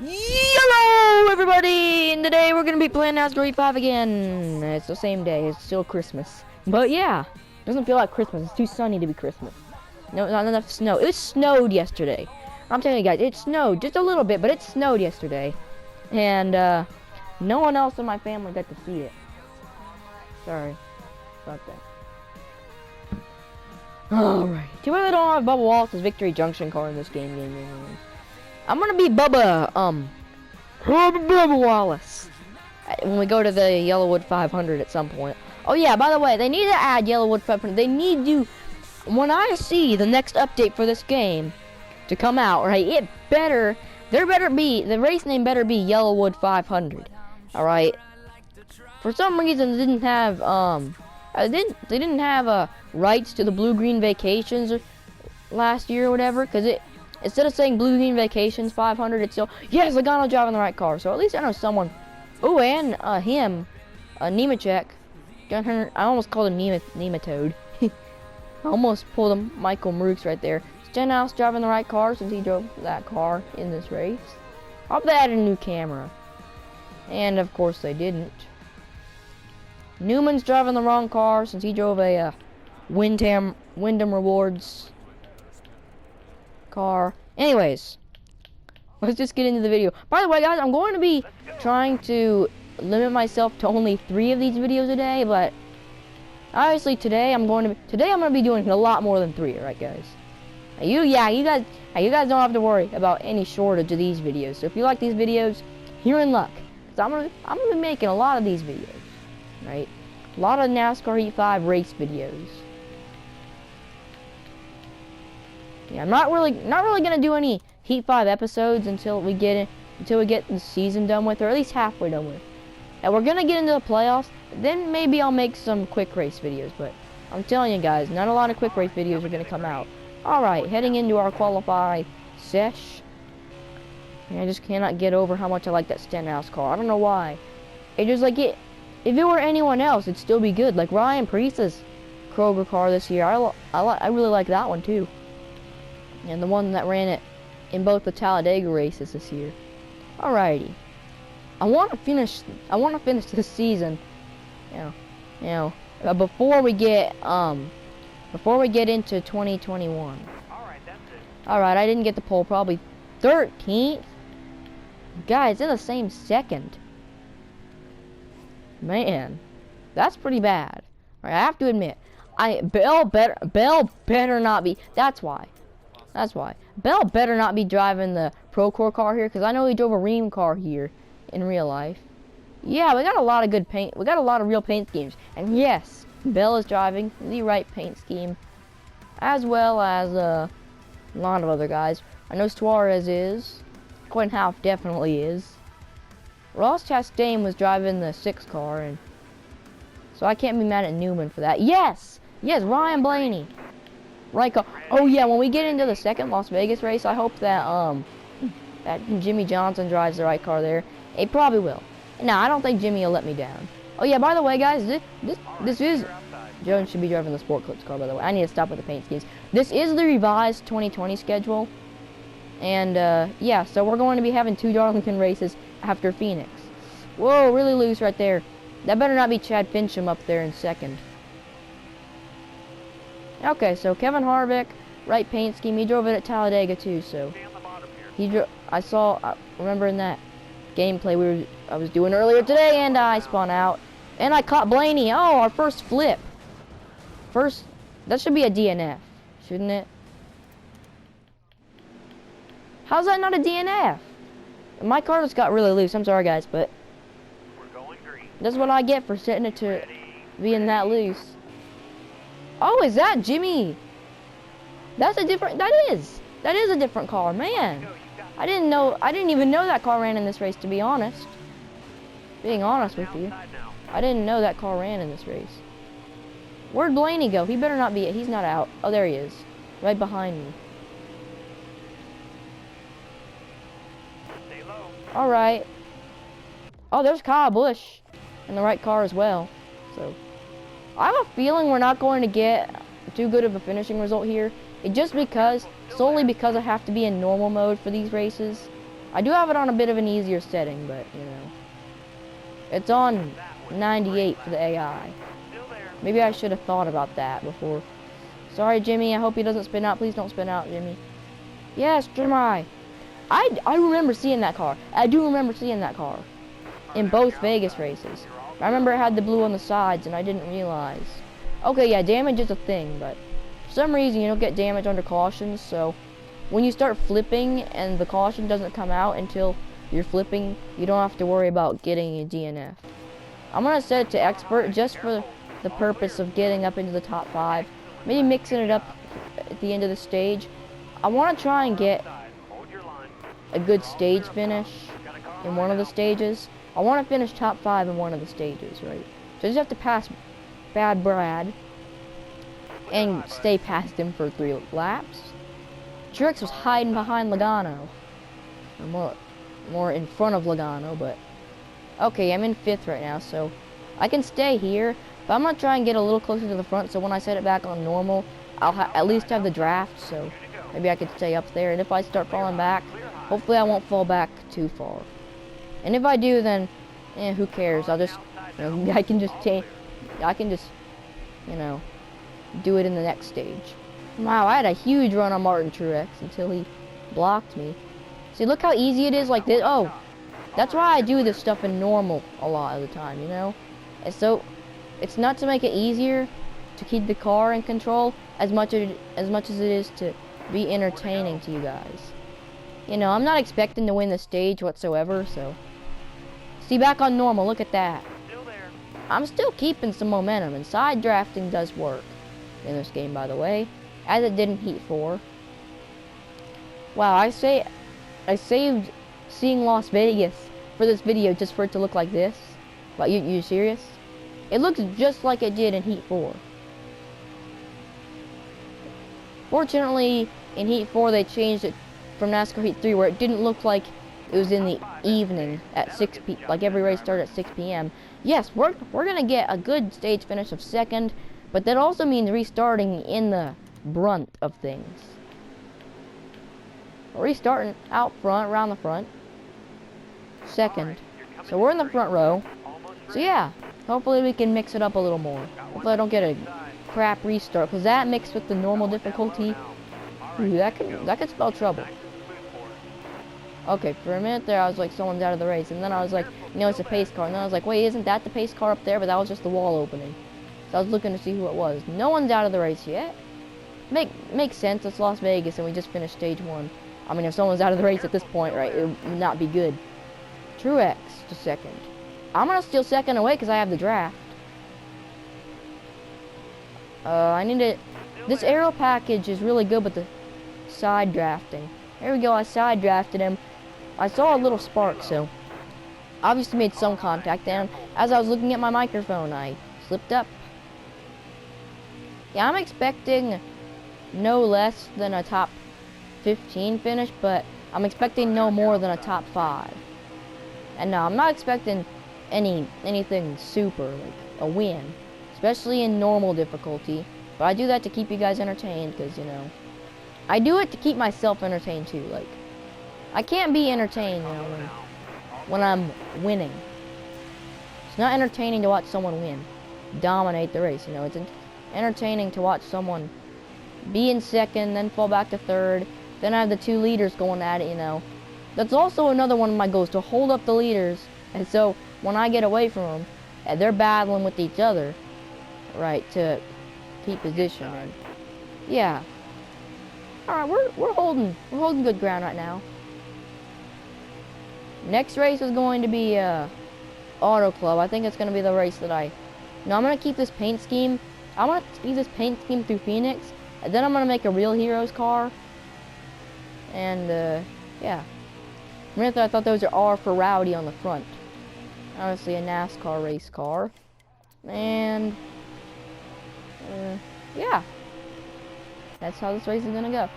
Hello everybody, and today we're gonna be playing NASCAR E5 again. It's the same day, it's still Christmas. But yeah, it doesn't feel like Christmas, it's too sunny to be Christmas. No, not enough snow. It snowed yesterday. I'm telling you guys, it snowed just a little bit, but it snowed yesterday. And no one else in my family got to see it. Sorry about that. Alright, too bad I don't have Bubba Wallace's Victory Junction car in this game. I'm gonna be Bubba Wallace when we go to the Yellowwood 500 at some point. Oh yeah, by the way, they need to add Yellowwood 500. They need to, when I see the next update for this game to come out, right, the race name better be Yellowwood 500. Alright. For some reason they didn't have rights to the Blue Green Vacations last year or whatever, because instead of saying Blue Green Vacations 500, it's still, yes, Logano driving the right car. So at least I know someone. Oh, and Nemechek. I almost called him Nematode. I almost pulled him Michael Marooks right there. Stenhouse driving the right car since he drove that car in this race. I hope they added a new camera. And of course they didn't. Newman's driving the wrong car since he drove a Wyndham Rewards car. Anyways, let's just get into the video. By the way, guys, I'm going to be trying to limit myself to only 3 of these videos a day, but obviously today I'm going to be doing a lot more than 3, right, guys? You guys don't have to worry about any shortage of these videos. So if you like these videos, you're in luck. So I'm gonna be making a lot of these videos, right? A lot of NASCAR E5 race videos. Yeah, I'm not really gonna do any Heat 5 episodes until we get the season done with, or at least halfway done with. And we're gonna get into the playoffs. Then maybe I'll make some quick race videos. But I'm telling you guys, not a lot of quick race videos are gonna come out. All right, heading into our qualify sesh. I just cannot get over how much I like that Stenhouse car. I don't know why. It just like it. If it were anyone else, it'd still be good. Like Ryan Preece's Kroger car this year. I really like that one too. And the one that ran it in both the Talladega races this year. Alrighty. I want to finish this season. Before we get into 2021. Alright, I didn't get the pole, probably 13th. Guys, in the same second. Man, that's pretty bad. Right, I have to admit, Bell better not be. That's why. Bell better not be driving the Procore car here, because I know he drove a Ream car here in real life. Yeah, we got a lot of good paint. We got a lot of real paint schemes. And yes, Bell is driving the right paint scheme, as well as a lot of other guys. I know Suarez is. Quinn Half definitely is. Ross Chastain was driving the 6 car, and so I can't be mad at Newman for that. Yes, Ryan Blaney. Right car. Oh yeah, when we get into the second Las Vegas race, I hope that that Jimmy Johnson drives the right car there. It probably will. No, I don't think Jimmy will let me down. Oh yeah, by the way, guys, this is Jones should be driving the Sport Clips car. By the way, I need to stop with the paint schemes. This is the revised 2020 schedule, and yeah, so we're going to be having 2 Darlington races after Phoenix. Whoa, really loose right there. That better not be Chad Fincham up there in second. Okay, so Kevin Harvick, right paint scheme. He drove it at Talladega too, so I remember in that gameplay I was doing earlier today, and I spun out, and I caught Blaney. Oh, our first flip. That should be a DNF, shouldn't it? How's that not a DNF? My car just got really loose. I'm sorry, guys, but that's what I get for setting it to being that loose. Oh, is that Jimmy? That is a different car, man. I didn't even know that car ran in this race, to be honest. Being honest with you, I didn't know that car ran in this race. Where'd Blaney go? He better not be. He's not out. Oh, there he is, right behind me. All right. Oh, there's Kyle Busch in the right car as well. So I have a feeling we're not going to get too good of a finishing result here. Solely because I have to be in normal mode for these races. I do have it on a bit of an easier setting, but, you know. It's on 98 for the AI. Maybe I should have thought about that before. Sorry, Jimmy. I hope he doesn't spin out. Please don't spin out, Jimmy. Yes, Jimmy. I remember seeing that car. I do remember seeing that car in both Vegas races. I remember it had the blue on the sides, and I didn't realize. Okay, yeah, damage is a thing, but for some reason you don't get damage under cautions, so when you start flipping and the caution doesn't come out until you're flipping, you don't have to worry about getting a DNF. I'm going to set it to expert just for the purpose of getting up into the top 5. Maybe mixing it up at the end of the stage. I want to try and get a good stage finish in one of the stages. I want to finish top 5 in one of the stages, right? So I just have to pass Bad Brad and stay past him for 3 laps. Truex was hiding behind Logano. Or more in front of Logano, but okay, I'm in 5th right now, so I can stay here, but I'm gonna try and get a little closer to the front, so when I set it back on normal, I'll at least have the draft, so maybe I could stay up there, and if I start falling back, hopefully I won't fall back too far. And if I do, then, who cares? I'll just, you know, I can just, you know, do it in the next stage. Wow, I had a huge run on Martin Truex until he blocked me. See, look how easy it is like this. Oh, that's why I do this stuff in normal a lot of the time, you know? And so, it's not to make it easier to keep the car in control as much as it is to be entertaining to you guys. You know, I'm not expecting to win the stage whatsoever, so. See, back on normal, look at that. I'm still keeping some momentum, and side drafting does work in this game, by the way, as it did in Heat 4. Wow, I saved seeing Las Vegas for this video just for it to look like this. But you serious? It looks just like it did in Heat 4. Fortunately, in Heat 4 they changed it from NASCAR Heat 3 where it didn't look like it was in the evening at 6 p. Like every race started at 6 p.m. Yes, we're gonna get a good stage finish of 2nd, but that also means restarting in the brunt of things. Restarting out front, around the front. 2nd. So we're in the front row. So yeah, hopefully we can mix it up a little more. Hopefully I don't get a crap restart, because that mixed with the normal difficulty, ooh, that could spell trouble. Okay, for a minute there I was like, someone's out of the race, and then I was like, you know, it's a pace car, and then I was like, wait, isn't that the pace car up there? But that was just the wall opening. So I was looking to see who it was. No one's out of the race yet. Makes sense, it's Las Vegas and we just finished stage 1. I mean, if someone's out of the race at this point, right, it would not be good. Truex to 2nd. I'm gonna steal 2nd away because I have the draft. I need to. This aero package is really good with the side drafting. There we go, I side drafted him. I saw a little spark, so obviously made some contact, and as I was looking at my microphone, I slipped up. Yeah, I'm expecting no less than a top 15 finish, but I'm expecting no more than a top 5. And no, I'm not expecting anything super, like a win, especially in normal difficulty. But I do that to keep you guys entertained, because, you know, I do it to keep myself entertained too. Like, I can't be entertained, you know, when I'm winning. It's not entertaining to watch someone win, dominate the race, you know. It's entertaining to watch someone be in 2nd, then fall back to 3rd, then I have the 2 leaders going at it, you know. That's also another one of my goals, to hold up the leaders, and so when I get away from them, and they're battling with each other, right, to keep position. And yeah, all right, we're holding good ground right now. Next race is going to be Auto Club. I think it's going to be the race that I'm going to keep this paint scheme. I'm going to keep this paint scheme through Phoenix, and then I'm going to make a Real Heroes car. And yeah, for a minute I thought those are R for Rowdy on the front. Obviously a NASCAR race car. And yeah, that's how this race is gonna go.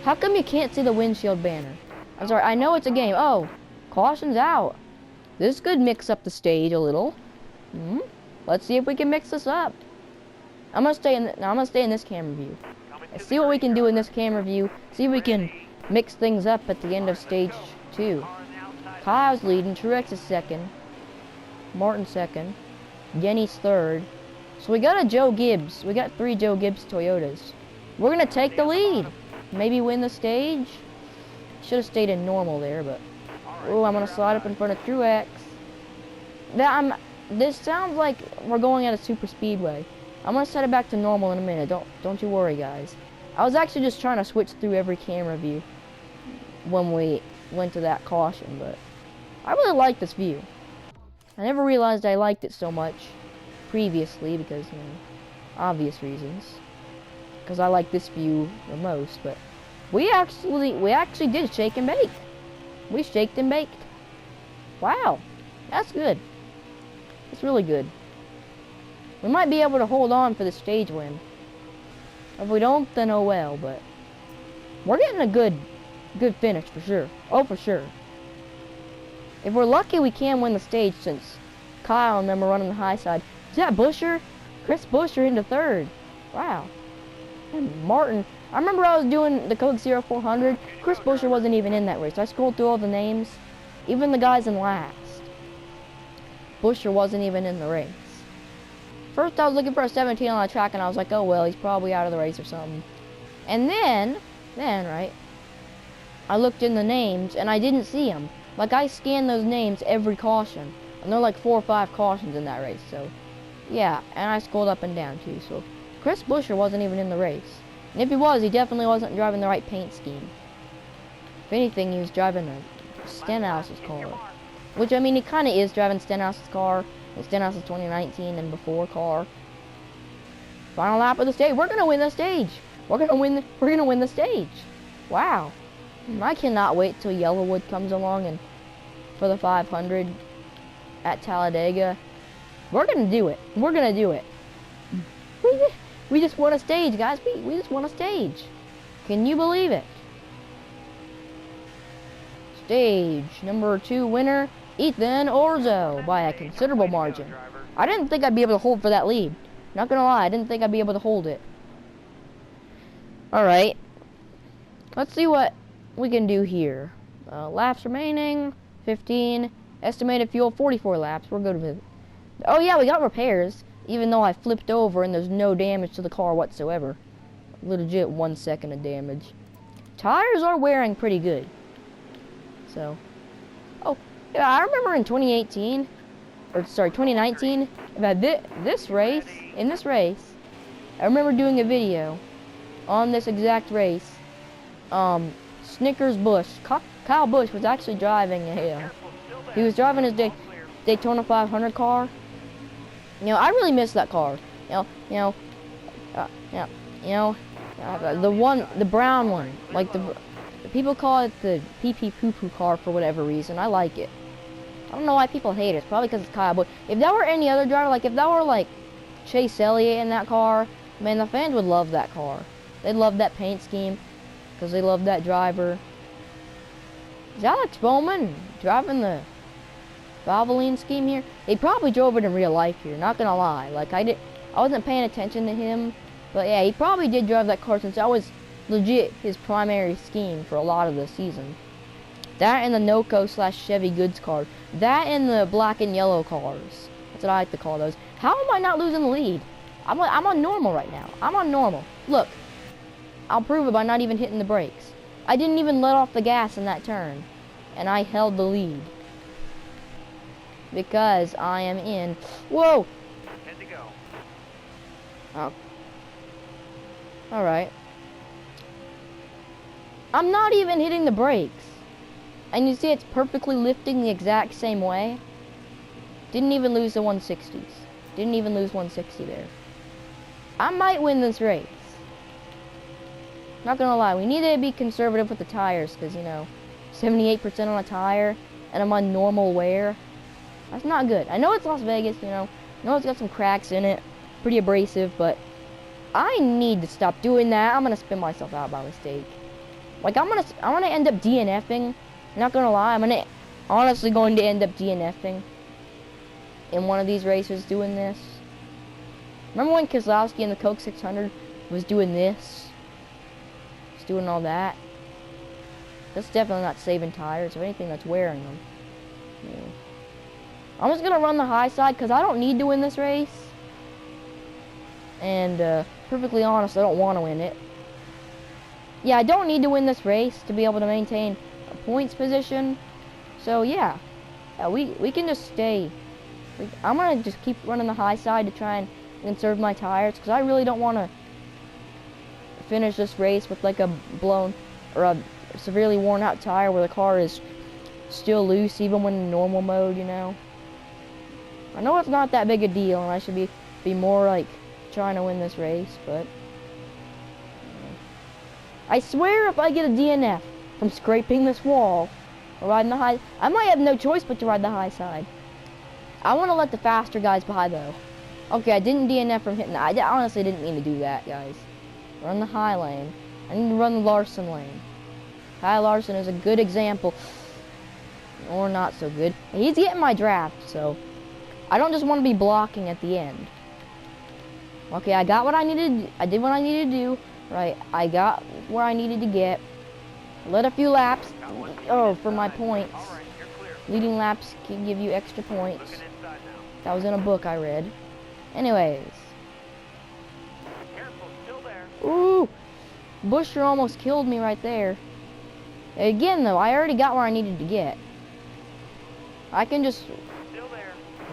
How come you can't see the windshield banner? I'm sorry, I know it's a game. Oh, caution's out. This could mix up the stage a little. Let's see if we can mix this up. I'm gonna stay in this camera view. Let's see what we can do in this camera view. See if we can mix things up at the end of stage 2. Kyle's leading. Truex is second. Martin second. Yenny's third. So we got a Joe Gibbs. We got 3 Joe Gibbs Toyotas. We're going to take the lead. Maybe win the stage. Should have stayed in normal there, but... Oh, I'm going to slide up in front of Truex. This sounds like we're going at a super speedway. I'm going to set it back to normal in a minute. Don't you worry, guys. I was actually just trying to switch through every camera view when we went to that caution, but I really like this view. I never realized I liked it so much previously because, you know, obvious reasons. Because I like this view the most, but we actually did shake and bake. We shaked and baked. Wow, that's good. It's really good. We might be able to hold on for the stage win. If we don't, then oh well, but we're getting a good finish for sure. Oh, for sure. If we're lucky, we can win the stage since Kyle and them are running the high side. Is that Buescher? Chris Buescher into third. Wow. And Martin. I remember I was doing the Coke 0400. Chris Buescher wasn't even in that race. I scrolled through all the names. Even the guys in last. Buescher wasn't even in the race. First I was looking for a 17 on the track and I was like, oh well, he's probably out of the race or something. And then, right, I looked in the names and I didn't see him. Like, I scanned those names every caution. And there are like 4 or 5 cautions in that race, so yeah. And I scrolled up and down too, so Chris Buescher wasn't even in the race. And if he was, he definitely wasn't driving the right paint scheme. If anything, he was driving a Stenhouse's car. Which, I mean, he kind of is driving Stenhouse's car. Stenhouse's 2019 and before car. Final lap of the stage. We're gonna win the stage. We're gonna win the stage. Wow. I cannot wait till Yellowwood comes along and for the 500 at Talladega. We're gonna do it. We're gonna do it. We just won a stage, guys. We just won a stage. Can you believe it? Stage number 2 winner, Ethan Orzo, by a considerable margin. I didn't think I'd be able to hold for that lead. Not gonna lie, I didn't think I'd be able to hold it. Alright. Let's see what we can do here. Laps remaining, 15. Estimated fuel, 44 laps. We're good with it. Oh yeah, we got repairs. Even though I flipped over and there's no damage to the car whatsoever. Legit 1 second of damage. Tires are wearing pretty good. So. Oh, yeah, I remember in 2018, or sorry, 2019, about in this race, I remember doing a video on this exact race. Snickers Busch, Kyle Busch was actually driving he was driving his Daytona 500 car. You know, I really miss that car. The brown one, like the people call it the pee-pee poo-poo car for whatever reason. I like it. I don't know why people hate it. It's probably because it's Kyle Busch. If that were any other driver, like if that were like Chase Elliott in that car, man, the fans would love that car. They'd love that paint scheme because they love that driver. Is Alex Bowman driving the Valvoline scheme here? He probably drove it in real life here, not gonna lie. Like I wasn't paying attention to him, but yeah, he probably did drive that car since that was legit his primary scheme for a lot of the season. That and the NOCO / Chevy goods car. That and the black and yellow cars. That's what I like to call those. How am I not losing the lead? I'm on normal right now. I'm on normal. Look, I'll prove it by not even hitting the brakes. I didn't even let off the gas in that turn, and I held the lead. Because I am in. Whoa! Good to go. Oh. Alright. I'm not even hitting the brakes. And you see it's perfectly lifting the exact same way. Didn't even lose the 160s. Didn't even lose 160 there. I might win this race. Not gonna lie, we need to be conservative with the tires because, you know, 78% on a tire and I'm on normal wear. That's not good. I know it's Las Vegas, you know. I know it's got some cracks in it. Pretty abrasive, but I need to stop doing that. I'm gonna spin myself out by mistake. Like I'm gonna end up DNFing. Not gonna lie, I'm honestly going to end up DNFing in one of these races doing this. Remember when Keselowski in the Coke 600 was doing this? Was doing all that. That's definitely not saving tires. If anything, that's wearing them. Yeah. I'm just gonna run the high side because I don't need to win this race. And perfectly honest, I don't want to win it. Yeah, I don't need to win this race to be able to maintain a points position. So yeah, we can just stay. I'm gonna just keep running the high side to try and conserve my tires because I really don't want to finish this race with like a blown or a severely worn out tire where the car is still loose even when in normal mode, you know. I know it's not that big a deal and I should be more like trying to win this race, but I swear if I get a DNF from scraping this wall or riding the high, I might have no choice but to ride the high side. I want to let the faster guys by though. Okay, I didn't DNF from hitting I honestly didn't mean to do that, guys. Run the high lane. I need to run the Larson lane. Kyle Larson is a good example. Or not so good. He's getting my draft, so I don't just want to be blocking at the end. Okay, I got what I needed. I did what I needed to do. Right, I got where I needed to get. Led a few laps. Oh, for my points. Leading laps can give you extra points. That was in a book I read. Anyways. Ooh! Busher almost killed me right there. Again, though, I already got where I needed to get. I can just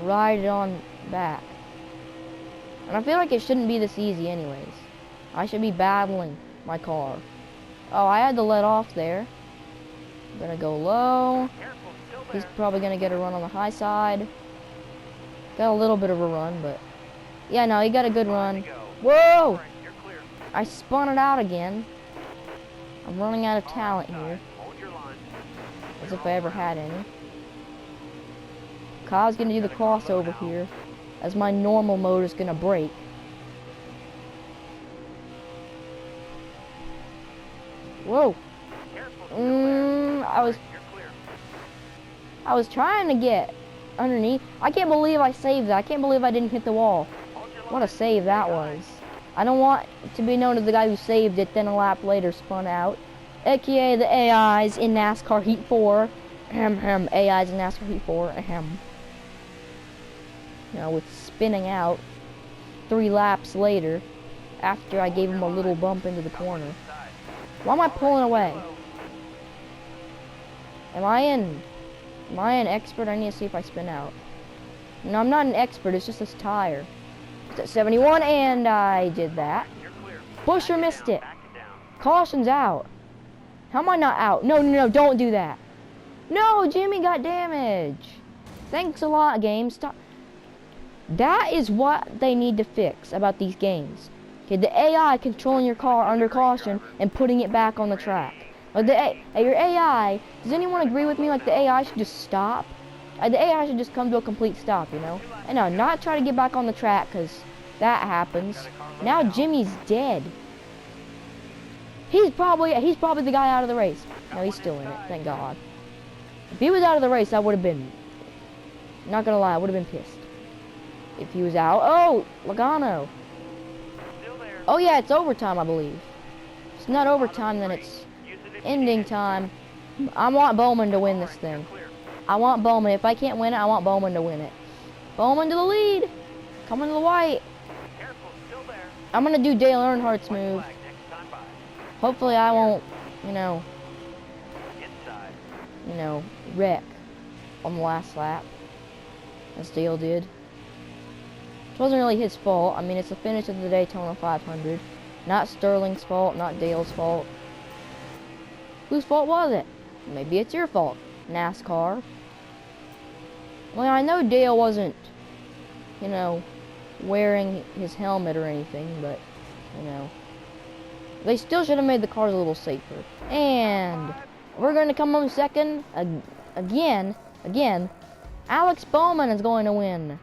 ride it on back. And I feel like it shouldn't be this easy anyways. I should be battling my car. Oh, I had to let off there. I'm gonna go low. He's probably gonna get a run on the high side. Got a little bit of a run, but yeah, no, he got a good run. Whoa! I spun it out again. I'm running out of talent here. As if I ever had any. Kyle's gonna do the crossover here, as my normal mode is gonna break. Whoa! I was trying to get underneath. I can't believe I saved that. I can't believe I didn't hit the wall. What a save that was. I don't want to be known as the guy who saved it, then a lap later spun out. AKA the AIs in NASCAR Heat 4. Ahem, AIs in NASCAR Heat 4. Ahem. You know, with spinning out 3 laps later, after I gave him a little bump into the corner. Why am I pulling away? Am I an expert? I need to see if I spin out. No, I'm not an expert, it's just this tire. It's at 71, and I did that. Busher missed it. Caution's out. How am I not out? No, no, no, don't do that. No, Jimmy got damage. Thanks a lot, game. Stop. That is what they need to fix about these games. Okay, the AI controlling your car under caution and putting it back on the track. Like your AI, does anyone agree with me? Like the AI should just stop? The AI should just come to a complete stop, you know? And no, not try to get back on the track, because that happens. Now Jimmy's dead. He's probably the guy out of the race. No, he's still in it, thank God. If he was out of the race, I would have been, not gonna lie, I would have been pissed. If he was out. Oh, Logano. Oh yeah, it's overtime, I believe. If it's not overtime, then it's ending time. I want Bowman to win this thing. I want Bowman. If I can't win it, I want Bowman to win it. Bowman to the lead. Coming to the white. I'm going to do Dale Earnhardt's move. Hopefully I won't, you know, wreck on the last lap, as Dale did. It wasn't really his fault. I mean, it's the finish of the Daytona 500. Not Sterling's fault, not Dale's fault. Whose fault was it? Maybe it's your fault, NASCAR. Well, I know Dale wasn't, you know, wearing his helmet or anything, but, you know, they still should have made the cars a little safer. And we're going to come home second again. Alex Bowman is going to win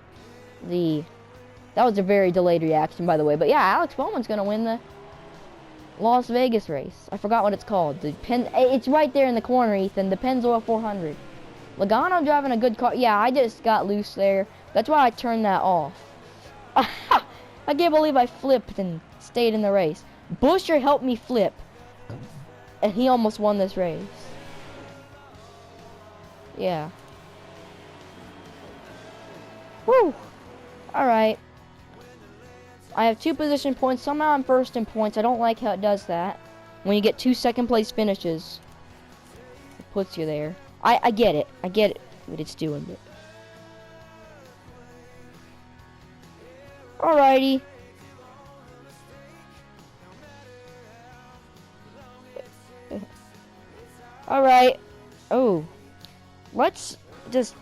that was a very delayed reaction, by the way. But yeah, Alex Bowman's going to win the Las Vegas race. I forgot what it's called. It's right there in the corner, Ethan. The Pennzoil 400. Logano driving a good car. Yeah, I just got loose there. That's why I turned that off. I can't believe I flipped and stayed in the race. Busher helped me flip, and he almost won this race. Yeah. Woo! Alright. I have 2 position points. Somehow I'm first in points. I don't like how it does that. When you get 2 second place finishes, it puts you there. I get it. I get it what it's doing. But... Alrighty. Alright. Oh. Let's just...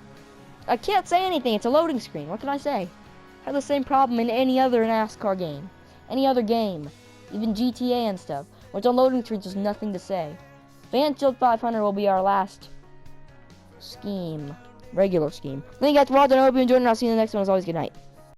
I can't say anything. It's a loading screen. What can I say? I have the same problem in any other NASCAR game. Any other game. Even GTA and stuff. When it's on loading screens, there's nothing to say. Pennzoil 500 will be our last scheme. Regular scheme. Thank you guys for watching. I hope you enjoyed, and I'll see you in the next one. As always, good night.